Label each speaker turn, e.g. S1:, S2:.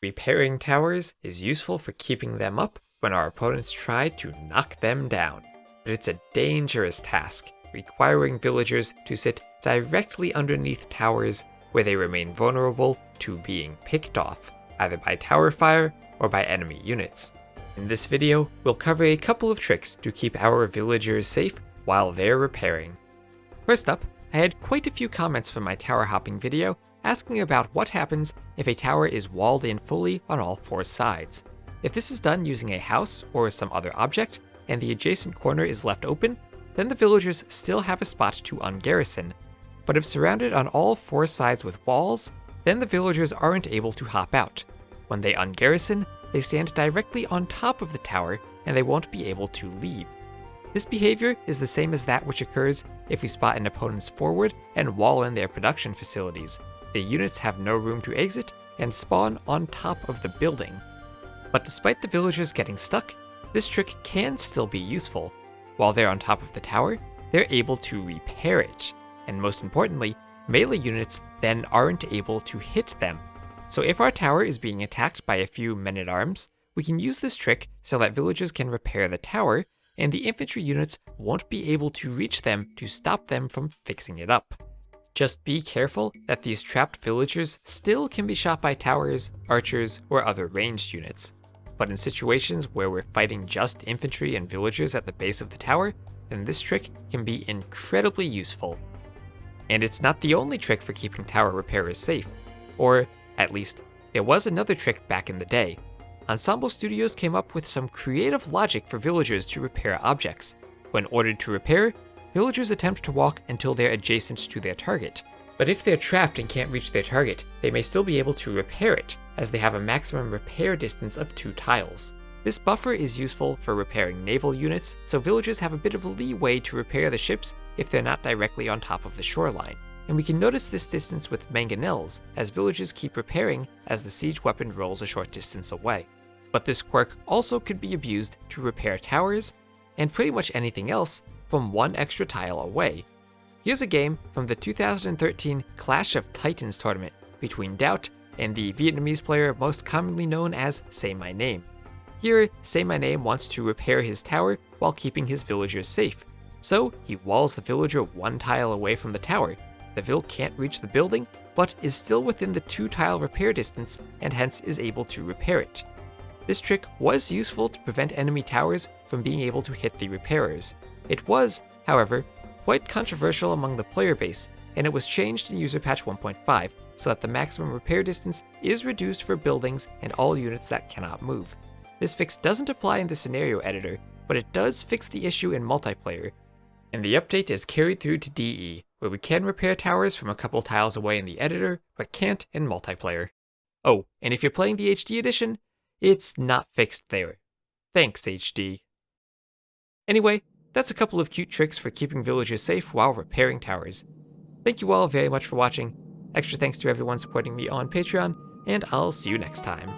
S1: Repairing towers is useful for keeping them up when our opponents try to knock them down, but it's a dangerous task, requiring villagers to sit directly underneath towers where they remain vulnerable to being picked off, either by tower fire or by enemy units. In this video, we'll cover a couple of tricks to keep our villagers safe while they're repairing. First up, I had quite a few comments from my tower hopping video asking about what happens if a tower is walled in fully on all four sides. If this is done using a house or some other object, and the adjacent corner is left open, then the villagers still have a spot to ungarrison. But if surrounded on all four sides with walls, then the villagers aren't able to hop out. When they ungarrison, they stand directly on top of the tower and they won't be able to leave. This behavior is the same as that which occurs if we spot an opponent's forward and wall in their production facilities. The units have no room to exit and spawn on top of the building. But despite the villagers getting stuck, this trick can still be useful. While they're on top of the tower, they're able to repair it. And most importantly, melee units then aren't able to hit them. So if our tower is being attacked by a few men-at-arms, we can use this trick so that villagers can repair the tower, and the infantry units won't be able to reach them to stop them from fixing it up. Just be careful that these trapped villagers still can be shot by towers, archers, or other ranged units. But in situations where we're fighting just infantry and villagers at the base of the tower, then this trick can be incredibly useful. And it's not the only trick for keeping tower repairers safe, or at least, there was another trick back in the day. Ensemble Studios came up with some creative logic for villagers to repair objects. When ordered to repair, villagers attempt to walk until they're adjacent to their target. But if they're trapped and can't reach their target, they may still be able to repair it, as they have a maximum repair distance of 2 tiles. This buffer is useful for repairing naval units, so villagers have a bit of leeway to repair the ships if they're not directly on top of the shoreline. And we can notice this distance with mangonels, as villagers keep repairing as the siege weapon rolls a short distance away. But this quirk also could be abused to repair towers, and pretty much anything else, from 1 extra tile away. Here's a game from the 2013 Clash of Titans tournament between Doubt and the Vietnamese player most commonly known as Say My Name. Here, Say My Name wants to repair his tower while keeping his villagers safe. So he walls the villager 1 tile away from the tower. The vill can't reach the building, but is still within the 2 tile repair distance and hence is able to repair it. This trick was useful to prevent enemy towers from being able to hit the repairers. It was, however, quite controversial among the player base, and it was changed in user patch 1.5 so that the maximum repair distance is reduced for buildings and all units that cannot move. This fix doesn't apply in the scenario editor, but it does fix the issue in multiplayer. And the update is carried through to DE, where we can repair towers from a couple tiles away in the editor, but can't in multiplayer. Oh, and if you're playing the HD edition, it's not fixed there. Thanks, HD. Anyway, that's a couple of cute tricks for keeping villagers safe while repairing towers. Thank you all very much for watching. Extra thanks to everyone supporting me on Patreon, and I'll see you next time.